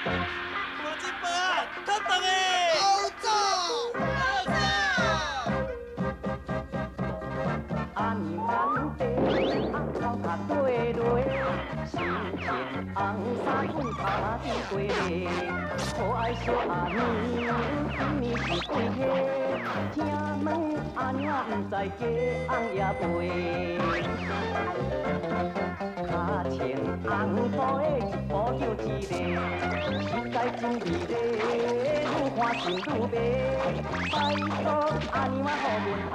大金宝啊，他等诶！好走，好走！阿尼万地，阿头卡对落，新田红衫裤卡地过嘞，可爱小阿尼，今年是几岁？听问阿娘不知家翁也背。脚穿红布的一步就一个，实在真美丽，愈看心愈美。拜托阿娘我好面爱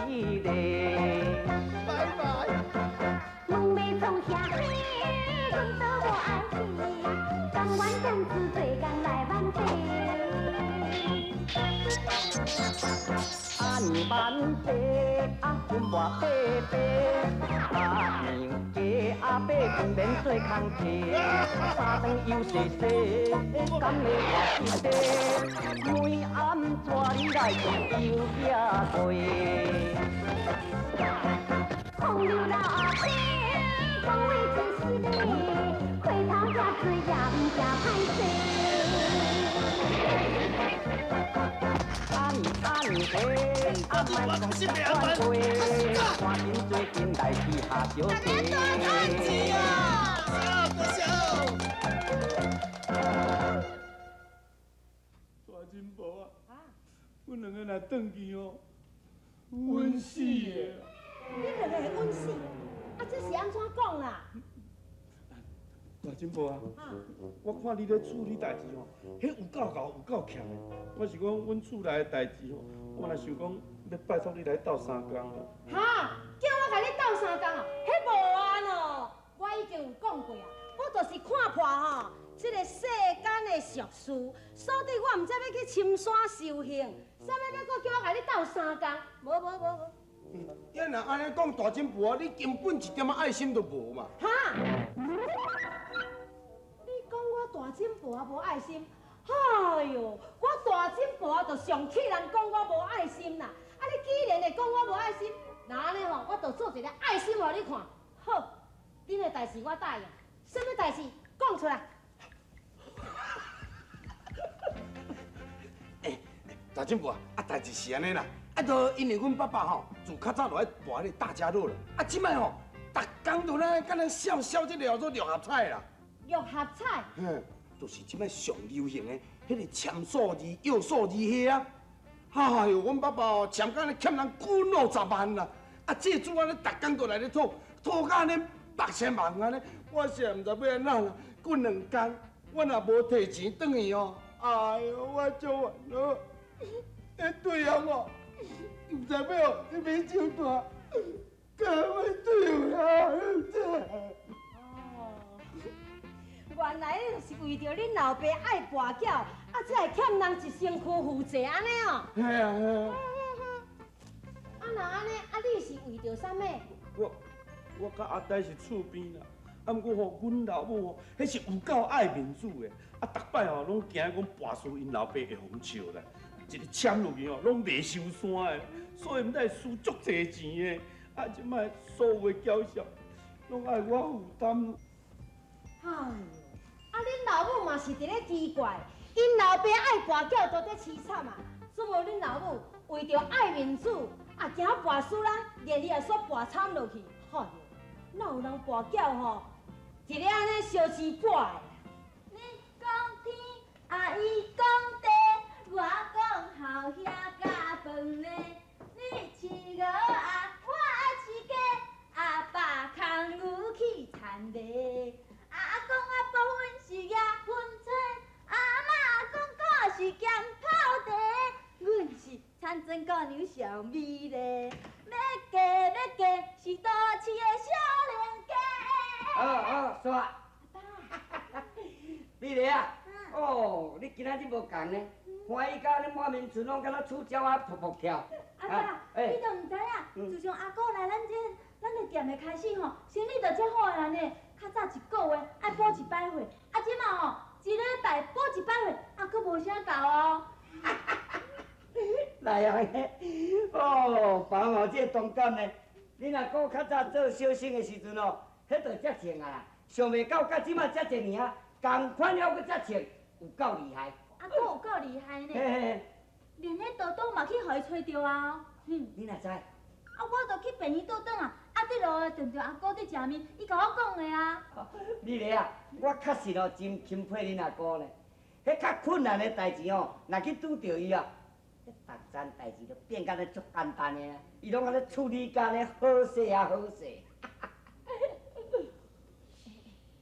一个。拜拜。梦要创啥呢？阮都无爱去，甘愿甘自做工来万岁。阿年万岁，阿君莫白白，阿年家阿伯不免做空客，三顿又细细，敢会活一地？每暗带你来用油野粿。风流老阿伯，讲话真实咧，回头吃水也唔吃歹势。阿年阿莫讲是别反对，看恁最近代志下小弟。大金宝啊，阮两个若转去哦，阮死的。你两个会稳死，啊，这是安怎讲啦？大金宝啊，我看你咧处理代志吼，迄有够厚，有够强的。我是讲，阮厝内的代志吼，我若想讲要拜托你来斗三工啦。哈，叫我甲你斗三工啊？迄无安哦，我已经有讲过啊，我就是看破吼，这个世间的俗事，所以我唔知要去深山修行，啥物要搁叫我甲你斗三工？无。你若安尼讲大金婆，你根本一点仔爱心都无嘛。哈！你讲我大金婆无爱心？哎呦，我大金婆就上气人讲我无爱心啦！啊，你既然会讲我无爱心，那安尼吼，我就做一个爱心互你看。好，恁的代志我答应，什么代志讲出来？大金婆啊，代志是安尼啦。啊，就因为阮爸爸吼，自较早就爱博迄个大家乐了。啊，即摆吼，逐工都咧敢若笑这个做六合彩啦。六合彩？就是即摆上流行的迄个签数字、摇数字迄啊。哎呦，阮爸爸哦，签到咧欠人90万啦。啊，这主安尼逐工都来咧吐到安尼800万安尼，我实在毋知要安怎啦。过2工，我若无摕钱转去哦，哎呦，我足烦恼。对啊我。唔知要你买酒大，干要对啊！哦，原来就是为着恁老爸爱跋筊，啊，才会欠人一身躯负债安尼哦。系啊系啊。啊，那安尼，啊，你是为着啥物？我甲阿呆是厝边啦，啊，毋过吼，阮老母吼，迄是有够爱面子的，啊，逐摆吼拢惊讲跋输因老爸会红笑啦。一个签落去哦，拢袂收山的，所以毋知输足侪钱的。啊，即摆所有的缴销，拢爱我负担。哎呦，啊，恁老母嘛是伫咧奇怪，因老爸爱跋筊都在凄惨啊，怎么恁老母为着爱面子，啊，惊跋输人，连你也煞跋惨落去？哎呦，哪有人跋筊吼，一日安尼烧钱摆的？你讲天，啊伊讲地。我讲后兄加饭嘞，你饲鹅啊，我饲鸡，啊爸空牛去田地，阿公啊保阮是野分菜，阿嬷讲我是咸泡茶，阮是田庄姑娘小美嘞，要嫁是大市的小哦，煞。爸，美丽啊，哦，你今仔日无共呢？欢喜甲你满面春拢敢若触礁啊，噗噗跳。阿爸，你都唔知影，自从阿哥来咱的店的开始吼，生意就遮好个安尼。较早一个月爱补1摆货，啊，即马吼一礼拜补1摆货，啊，佫无啥够哦。来啊！哦，爸嘛这同感呢。你若讲较早做小生的时阵哦，迄就遮静啊啦，想袂到甲即马遮济年啊，同款了佫遮静，有够厉害。阿哥有够厉害呢，嘿嘿，连迄豆豆嘛去互伊找着啊。你哪知？啊，我就去便宜倒转啊，伫路撞着阿哥伫食面，伊甲我讲的啊。你咧啊，我确实哦真钦佩恁阿哥呢。迄较困难的代志哦，若去拄着伊啊，迄逐件代志都变甲咧足简单的啊，伊拢安尼处理甲咧好势啊好势。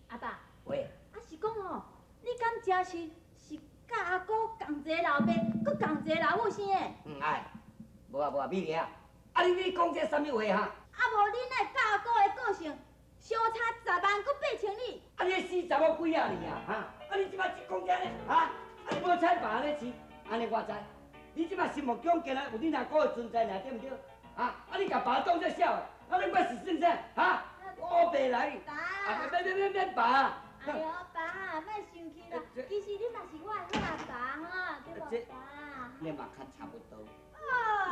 阿爸，喂，啊是讲吼，你敢真是甲阿哥共一个老爸，搁共一个老母生的？哎，无啊，美丽啊，啊你讲这啥物话哈？啊无恁来甲阿哥的个性相差10万搁8000里。啊你40我几啊年啊，哈？啊你即摆讲这呢？哈？啊你无采别人咧饲，安尼我知。你即摆心目中竟然有恁阿哥的存在呢，对毋对？啊你甲爸当作小的，啊你我是算啥？哈？乌白来，爸，啊免爸。哎呦爸，莫生气啦，其实你嘛是我的好阿爸哈，对无爸？你嘛较差不多。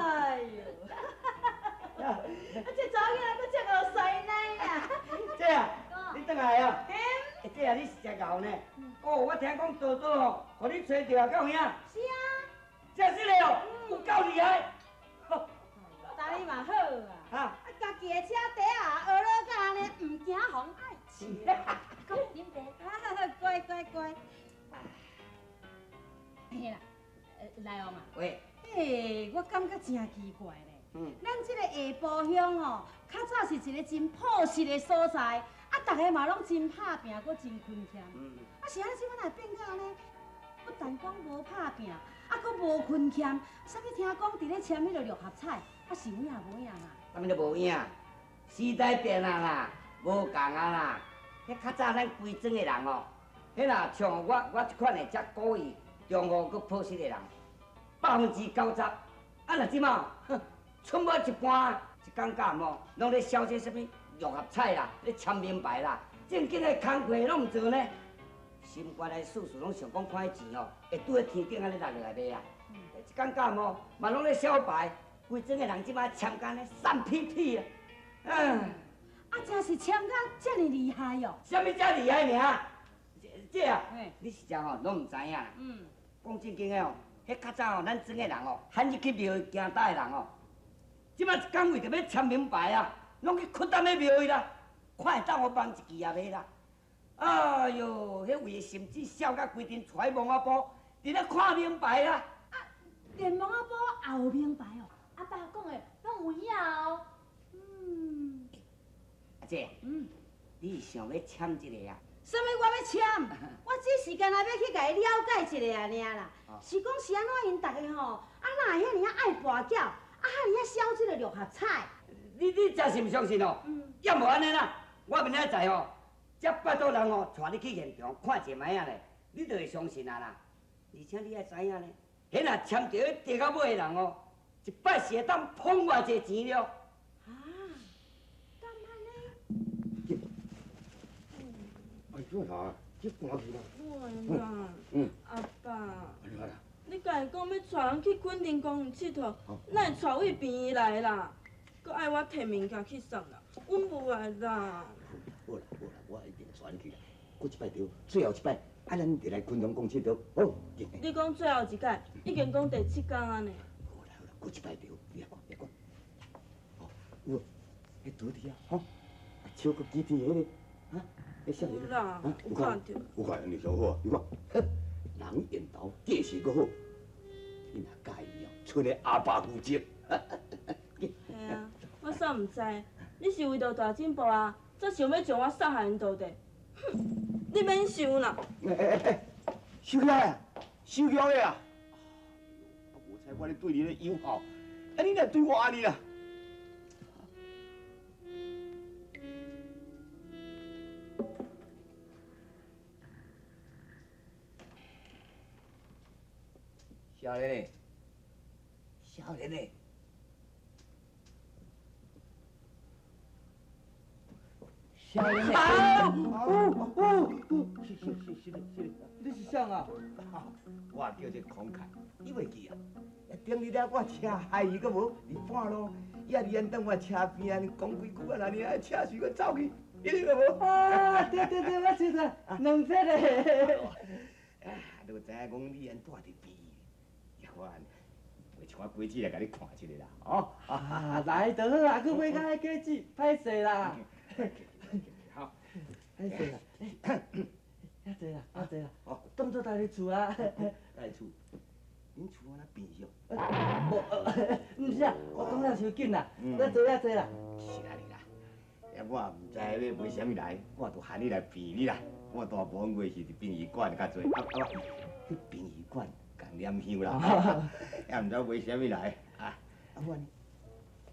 哎呦，啊，这查某囝搁这个衰奶啦。姐啊，你倒来啊！姐啊，你是真牛呢。哦，我听讲豆豆哦，互你找着啊，敢有影？是啊，真是嘞哦，有够厉害。打你嘛好啊，哈，啊，家己的车底啊，学了甲安尼，唔惊风爱刺。讲恁爸。乖。嘿啦，来哦嘛。喂，嘿，我感觉真奇怪咧。咱这个下埔乡哦，较早是一个真朴实的所在，啊，大家嘛拢真拍拼，搁真勤俭。啊，是安尼，即摆若变到安尼，不但讲无拍拼，啊，搁无勤俭，啥物听讲伫咧签迄个六合彩，啊是有影无影啊？啥物都无影，时代变啊啦，无共啊啦。迄较早咱规庄的人哦，迄若像我即款的遮古意、忠厚搁朴实的人，90%，啊若即马，哼，剩无一半，一工假无，拢咧销这啥物六合彩啦，咧签名牌啦，正经的工课拢毋做呢。心肝的事事拢想讲看迄钱哦，会拄喺天顶安尼落来买啊。一工假无，嘛拢咧销牌，规庄的人即马签干咧散屁屁啊！啊，真是签甲遮尔厉害哦！啥物遮厉害尔？姐啊嘿，你实在吼拢毋知影啦。讲正经的哦，迄较早哦，咱庄的人哦，罕入去庙行大的人哦，即摆一工为着要签名牌啊，拢去屈踮咧庙里啦，看会当我帮一支也袂啦。哎哟，迄位甚至笑甲规阵揣蒙仔布，伫咧看名牌啦。连蒙仔布也有名牌哦。阿爸讲的拢有影哦。阿姐，你是想要签一个啊？啥物我要签？我只是干那要去甲伊了解一下尔啦。是讲是安怎因大家吼，啊哪会遐尔爱跋筊，啊遐尔销这个六合彩？你真是毋相信哦？要无安尼啦，我明仔载哦，才拜托人哦，带你去现场看一摆啊咧，你就会相信啊啦。而且你爱知影咧，迄若签着迄地到尾的人哦，一摆是会当捧偌济钱了。啊，干安尼？哎，做啥？这寒去啦。喂啦，阿爸，你家己讲要带人去垦丁公园佚佗，哪会带位便来啦？搁爱我摕物件去送啦，阮无爱啦。好啦，我一定带你去啦。过一摆着，最后一摆，啊，咱就来昆阳公佚佗，好。你讲最后一届，已经讲第7天啊呢。好啦，过一摆着，别讲。哦，有，迄桌底啊，吼，手搁举天迄个，啊，迄少年。有啦，有看到。有看，你上好啊，你看，人缘投，计是搁好，你若介意哦，剩个阿爸负责。嘿啊，我煞毋知，你是为着大进步啊，才想要将我杀害因到底？哼，你免想啦。收起来啊，收起来啊！我猜我咧对你咧友好，啊，你若对我安尼啦？少年嘞，少年嘞。少年嘞！是，你是谁啊？我叫做孔凯，你袂记啊？顶日了，我车害伊个无，伫半路，也伫咱等我车边啊，讲几句啊，那尔车随个走去，你个无？啊，对，我知道，两节嘞。啊，都知影讲你安住伫边，也款，袂像我鬼子来甲你看一下啦，哦。来就好啊，佮买较爱果子，歹势啦。好，歹势啦，遐济啦，遐济啦，当作带你厝啊。来厝，恁厝安那变小？毋是啊，我讲了伤紧啦，遐济遐济啦。是安尼啦，我毋知要买啥物来，我就喊你来骗你啦。我大部分月是伫殡仪馆较济，去殡仪馆共念香啦，也毋知买啥物来啊。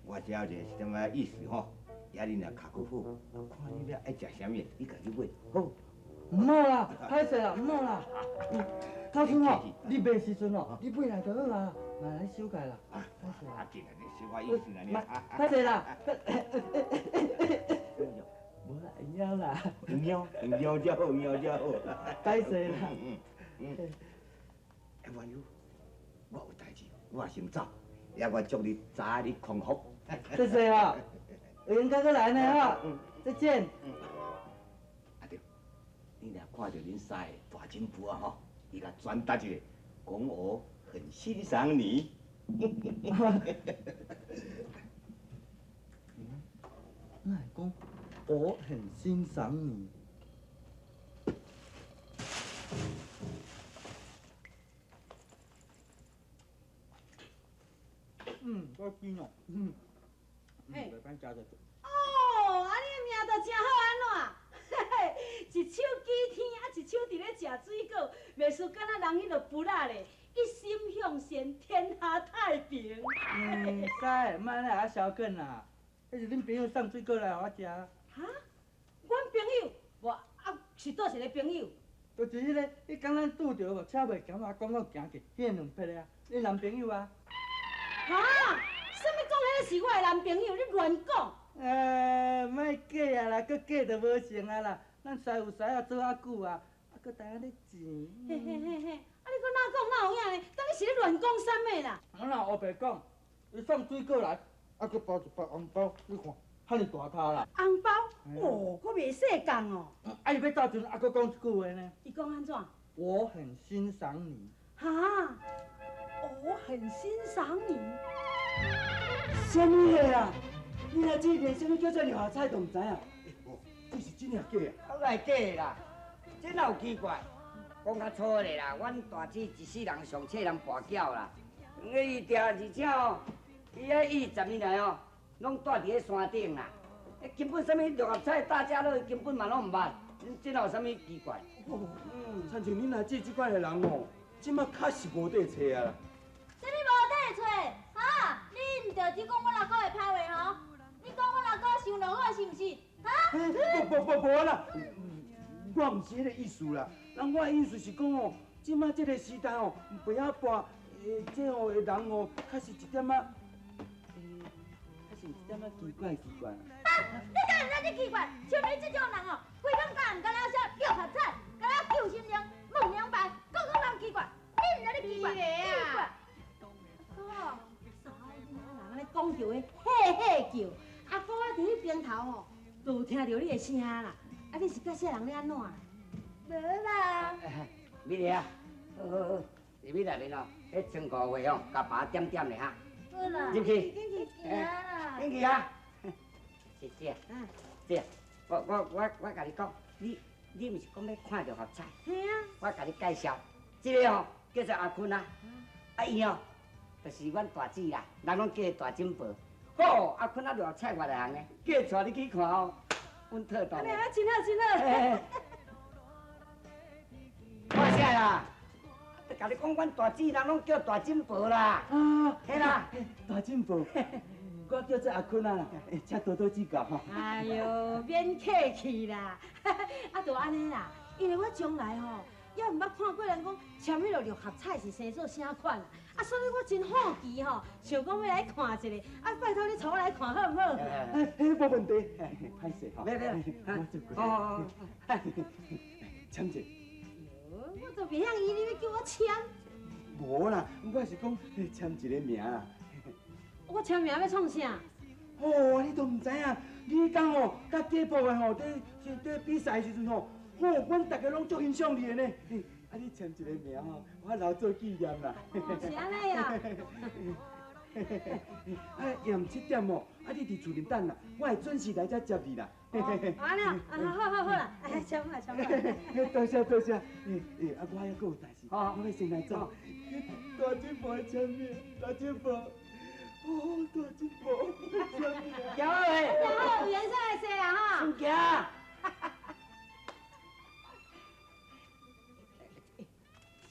我只有一个是点仔意思吼，也恁若脚骨好，看你了爱食啥物，你家己买好。毋好啦，歹势啦，毋好啦。头先吼，你买时阵吼，你买来就好啊，莫来收起啦。歹势啦，紧啊，你小可意思啦你。歹势啦。无啦，会晓啦。喵才好，喵才好。歹势啦。万友，我有代志，我先走，也我祝你早日康复。谢谢哦，有缘再来呢哈，再见。啊对，你若看到恁师的大金仆啊吼，伊甲转达一个，讲我很欣赏你。那讲我很欣赏你。我见哦，袂歹食着。哦，你的命都真好安怎？嘿嘿，一手举天，一手伫咧食水果，袂输敢若人迄落不啦咧，一心向善，天下太平。使，莫安尼啊消梗啦。迄是恁朋友送水果来互我食。哈？阮朋友？无啊，是倒一个朋友？就是迄个，迄刚咱拄着无，车袂行啊，广告行去，迄个两匹的啊，恁男朋友啊。哈？什么讲迄个是我的男朋友？你乱讲！莫假啊啦，搁假就无成啊啦。咱师有师啊，做遐久啊，搁知影咧钱。嘿嘿嘿嘿，啊你搁哪讲哪有影呢？当你是咧乱讲啥物啦？我哪黑白讲？伊送水果来，搁包一包红包，你看，遐尼大塔啦。红包？哦，搁袂细共哦。伊要走阵，搁讲一句话呢。伊讲安怎？我很欣赏你。哈？我很欣赏你。什么话啊？你若这连什么叫做六合彩都唔知影？这是真正假啊？我来假的啦，这哪有奇怪？讲较粗的啦，阮大姊一世人上册人跋筊啦，伊定而且哦，伊遐10年来哦，拢住伫咧山顶啦。根本啥物六合彩大家乐根本嘛拢唔捌，这哪有啥物奇怪？亲像恁阿姐即款的人哦，即马确实无地找啊啦。这你无底找，哈？你毋着只讲我老公会歹话吼？你讲我老公想落好是毋是？哈？无啦，我毋是迄个意思啦。人我的意思是讲哦，即马这个时代哦，不要把这哦的人哦，确实一点仔，确实一点仔奇怪。你当然你奇怪，像你这种人哦，规工甲人敢若说六合彩，敢若救心灵、梦阳牌，个人奇怪，你毋知你奇怪，奇怪。哦，人安尼讲着的，嘿嘿叫，阿姑啊伫迄边头吼，都听着你的声啦。啊，你是甲啥人咧安怎？无啦。美丽啊，好，入去内面哦，迄穿裤话哦，甲爸点点的哈。好啦。入去。进去行啦。进去啊！姐姐，姐，我甲你讲，你毋是讲要看六合彩？嘿啊。我甲你介绍，这个哦叫做阿坤啊，啊伊哦，就是阮大姊啦，人拢叫伊大金宝。好，阿坤啊六合彩外来行的，叫带你去看哦，阮特大。安尼啊，真好真好。看啥啦？甲你讲，阮大姊人拢叫大金宝啦。啊，嘿啦，大进步，我叫做阿坤啊，请多多指教吼。哎呦，免客气啦，啊，就安尼啦，因为我将来吼，也毋捌看过人讲签迄落六合彩是生做啥款啦，啊，所以我真好奇吼，想讲要来看一下，啊，拜托你带我来看好唔好？无问题，歹势吼。别，我做过。哦，签者。我都袂晓依你要叫我签，无啦，我是讲签一个名啦。我签名要创啥？哦，你都唔知影，你讲哦，甲家宝的吼，伫比赛的时阵吼，阮大家拢足欣赏你的呢。你签一个名吼，我留做纪念啦。是安尼啊？夜7点哦，你伫厝里等啦，我会准时来遮接你啦。安尼啊，好啦，签啦。多谢。我还佫有代志，我要先来走。大金宝的签名，大金宝，大金宝签名。行喂，好，颜色来洗啊哈。行。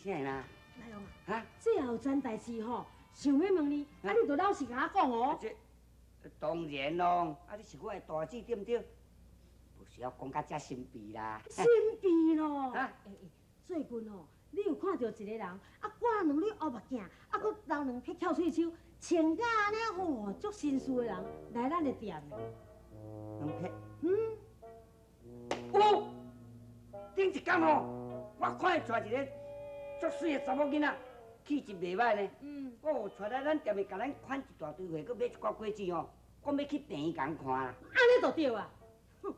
啥啦？来哦，啊？最后有件代志吼，想要问你，你就老实甲我讲哦。当然咯，你是我的大姐对不对？不需要讲甲遮神秘啦。神秘咯。啊？最近哦，你有看到一个人，挂两粒乌目镜，佫留两撇翘喙手，穿甲安尼吼，足绅士的人来咱的店的。两撇？有。顶一天吼，我看伊带一个足水的查某囡仔，气质袂歹呢。带来咱店里，甲咱款一大堆货，佫买一寡果子哦，我要去病院共看啦。安尼就对啊！哼，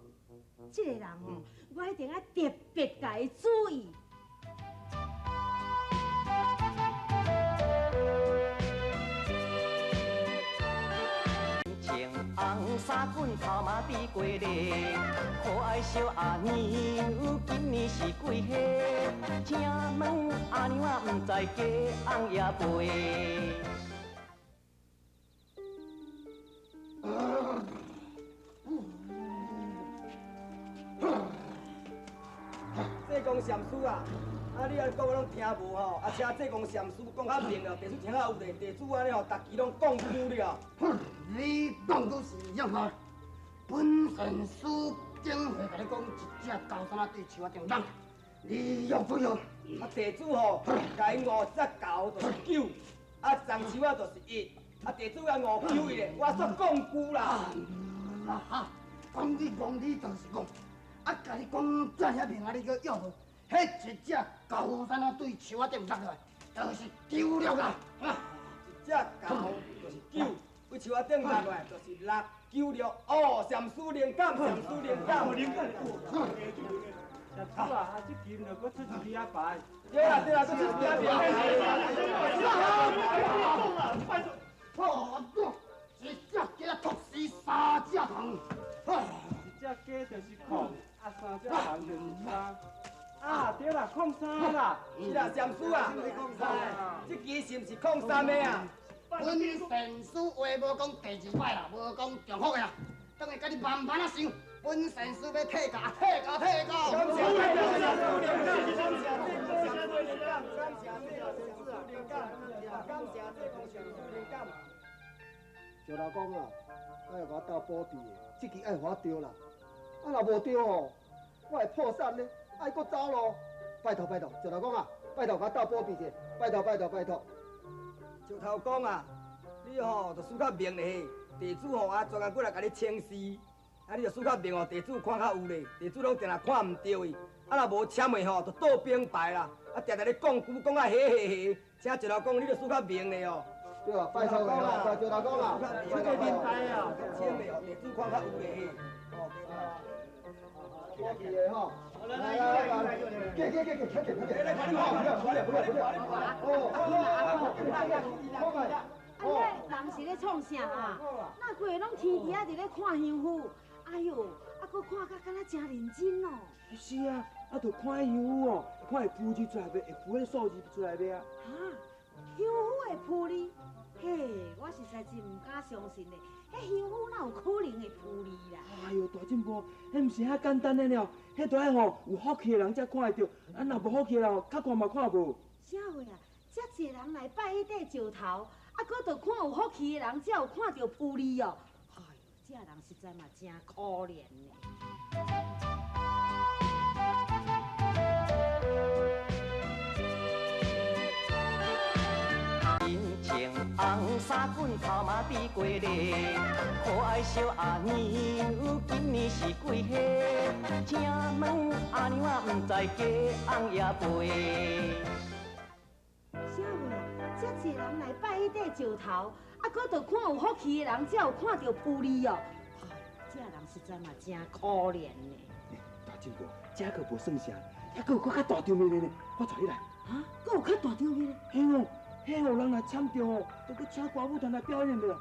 这个人哦，我一定要特别甲伊注意。红衫滚头嘛比过日，可爱小阿娘今年是几岁？请问阿娘啊，不知家翁也陪。济公禅师啊，你安讲我拢听无吼，请济公禅师讲较明了，地主听较有咧，地主安尼吼，逐期拢讲久了。你讲都是一样啊！本神师经会甲你讲，一只高山对树啊中人，你要不要？地主吼，甲伊5只狗就是9，长树啊就是1，地主甲5、9伊咧，我煞讲久啦。讲你就是讲，甲你讲这遐名你个要无？迄一只高山啊对树啊中落来，就是丢了啦！一只狗就是9。为树仔顶落来就是6、9、6，哦，禅师灵感，禅师灵感。禅师啊，这金就搁出一支牌。对啦，这就是名牌。一只鸡托死3只虫，一只鸡就是控，3只虫就是3。对啦，控3啦。是啦，禅师啊，这支是毋是控3的啊？本神师话无讲第2摆啦，无讲重复的啦，等下甲你慢慢啊想。本神师要退价。感谢这个禅师灵感，感谢这个禅师灵感，感谢这个禅师灵感。石头公啊，爱甲我斗保庇的，这期爱我着啦。若无着哦，我会破产呢，爱搁走咯。拜托，石头公啊，拜托甲我斗保庇者，拜托。石头公啊，你吼着输较明咧，地主吼专工过来甲你请示，你着输较明哦，地主看较有咧，地主拢定定看唔着伊，若无签的吼，着倒兵牌啦，定咧讲久讲啊嘿，请石头公你着输较明咧哦。对啊，拜托石头公啊，这个名牌啊，签的哦，地主看较有咧。保庇的吼，来，人是咧创啥啊？那几个拢天机啊，伫咧看香菇，哎哟，佫看甲敢若真认真哦。是啊，着看香菇哦，看会孵字出来袂，会孵迄数字出来袂啊？香菇会孵哩？嘿，我实在是唔敢相信咧，迄香菇哪有可能会孵哩啦？哎哟，大进步，迄毋是遐简单的了，迄都爱吼有福气的人才看会到，若无福气的人，较看嘛看无。啥话啊？遮济人来拜迄块石头，佫着看有福气的人才有看到孵哩哦。哎哟，这人实在嘛真可怜呢。红衫滚头嘛比过日，可爱小阿娘今年是几岁？请问阿娘啊，不知家翁也陪。啥话？遮济人来拜迄块石头，佫着看有福气的人才有看到孵哩哦。哎，这人实在嘛真可怜呢。大进步，这可无算啥，还佫有较大场面的呢，我带你来。啊，佫有较大场面呢？嘿哦，迄哦人若签着哦，就去请歌舞团来表演的啦。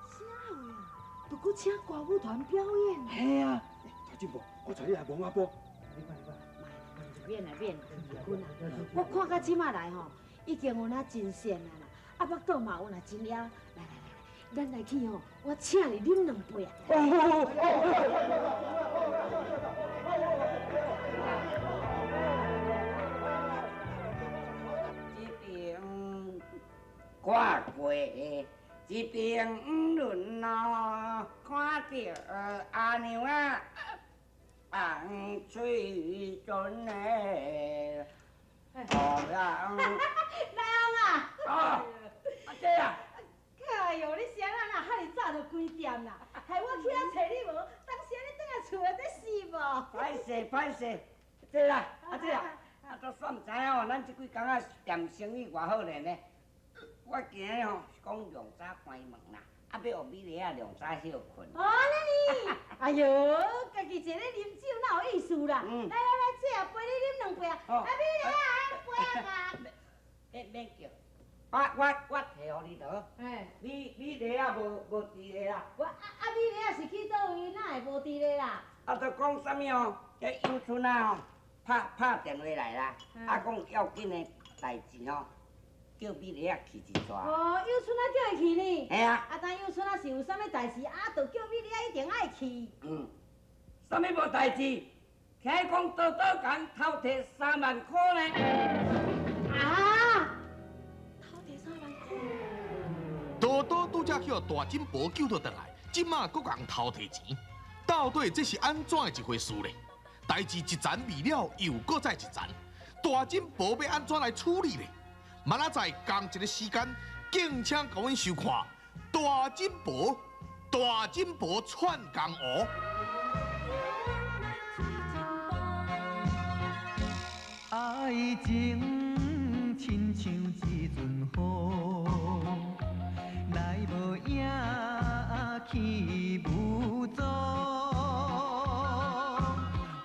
啥话啊？都搁请歌舞团表演？嘿啊，大进步，我带你来望下波。免啦免，君啊，我看到即马来吼，已经有那真鲜啊啦，啊，腹肚嘛有那真了。来，咱来去吼，我请你啉两杯啊。一边挂过，一边轮咯，看到阿娘啊，红水准嘞，好呀，来啊！啊，这啊，哎呦，你谁啊？哪遐尼早就关店啦？害我去遐找你无，当时你倒来厝内在死无？歹势，这啦，这啦，都算唔知哦，咱即几工仔店生意偌好咧呢。我今日吼是讲量早关门啦，啊要学美丽啊量早休困。哦，那你，哎呦，家己一个咧啉酒哪有意思啦？来，这啊陪你啉两杯啊！啊，美丽啊，杯啊！免叫，我摕互你倒。哎，美丽啊无伫咧啦。我美丽啊是去倒位，哪会无伫咧啦？啊，就讲啥物哦？迄友春啊吼，拍电话来啦，啊讲要紧的代志吼。叫美丽啊去一撮。哦，友春啊叫伊去呢。嘿啊。啊，但友春啊是有啥物代志，啊，就叫美丽啊一定爱去。啥物无代志？听讲多工偷摕3万块呢。啊！偷摕3万块。多多拄则去互大金婆救倒转来，即马搁共偷摕钱，到底这是安怎的一回事呢？代志一层未了，又搁再一层，大金婆要安怎来处理呢？明仔载同一个时间，敬请甲阮收看大金婆串江湖。爱情亲像一阵风，来无影去无踪，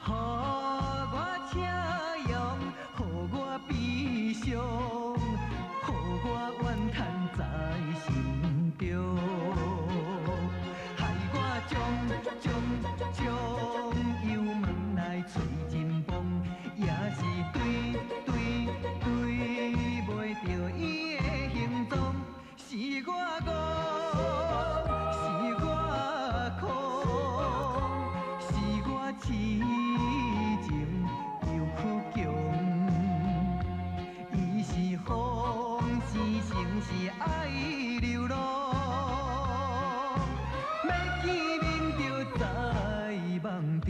予我车用，予我悲伤。我怨叹在心中，害我将油门来找真风，也是对袂着伊的行踪，是我戆，是我苦，是我痴情又苦强，伊是风。城是爱流浪，要见面就在梦中。